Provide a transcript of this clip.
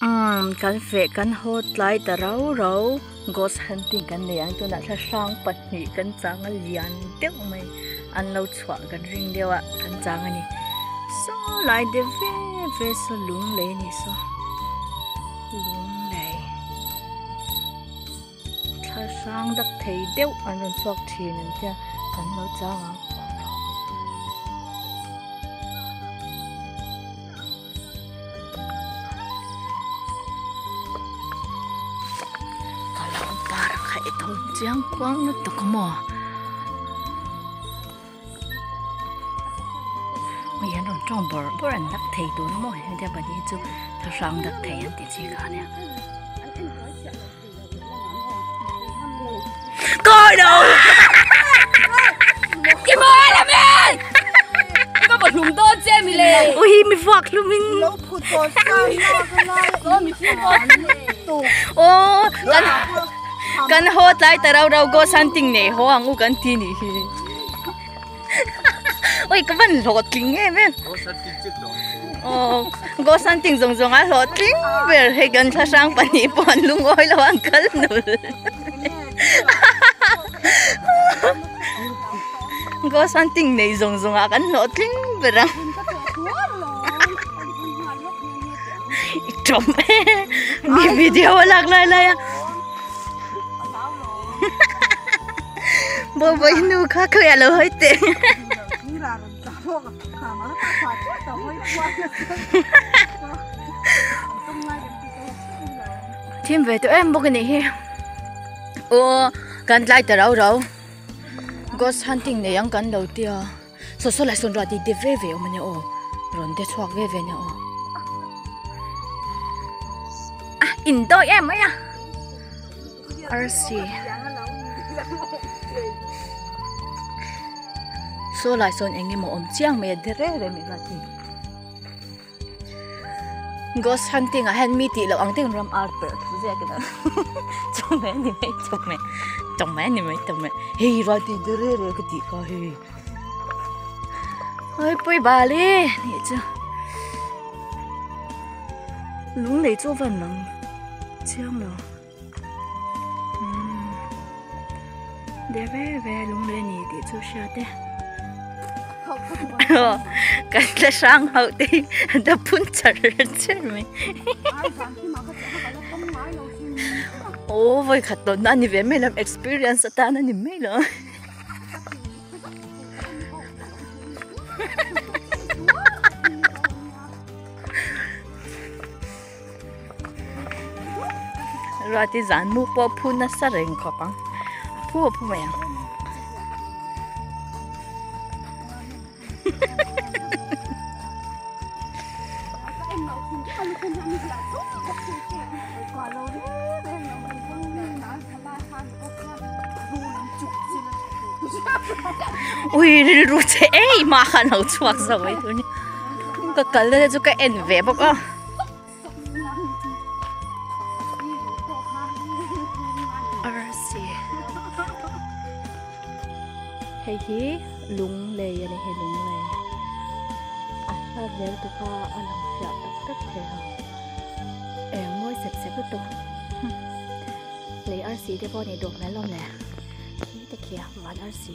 kan ve kan hot lai ta ro ghost hunting kan le ang tu na tha sang pahnih kan changa lian deuh mai an lo chwa kan ring dewa kan changa ni so lai de ve so lung le ni so lung le tha sang dak thei deuh an ron chuak thin an tia kan lo changa itong chiang quang nó to có mò bây giờ nó trong bờ anh đắc thầy tôi nó mồi hay bà đi chú thà sang đắc thầy anh thì chỉ cả nè coi đâu cái mồi là mẹ có một lùng to che mi lệ ui mi vạc luôn mình lỗ phụt to sao nó mi phụt ô kan hot lai tarau rau go santing ne ho angu kan ti ni oi ka ban lot king e men go santing zong zong a lot king ber he gan tha sang pani pon lung oi lo ang kal nul go santing nei zong zong a kan lot king berang chom ni video lag lai lai bố bố nu khác khơi là hơi tệ thêm về tụi em bố cái này ô cần lại từ đâu đâu ghost hunting này ăn cần đầu tiên số lại xuân rồi thì đi về mà nhở rồi đi xoạc về nhở à in đôi em ấy à RC số lại son anh em ôm chiang mẹ đẻ rồi mình ra thì ghost hunting à hen mi tị là anh tiếng ram Albert thứ gì cái đó chồng mẹ ni mẹ hey ra thì đẻ rồi cái gì cả hey ơi bơi bà đi nè chứ lúng lấy cho phần lắm chiang rồi để về lúng lên nè để cho sao thế cái là sang hậu thì đã phun chật chết mình ô vậy khát tốn anh về mấy làm experience ta nó nhìn mấy nữa rồi thì dán mua po phun nó sát rình khó bằng phun mày ui rụt thế mà khăn hậu chuột rồi thôi nhỉ cái cần lên cho cái em về bọc á RC hay hi lung lệ này hay lung lệ à về tụi ta ăn làm việc tất thế hả em mới xếp cái tụi lấy RC để bỏ này đổ lại luôn nè cái kia bán RC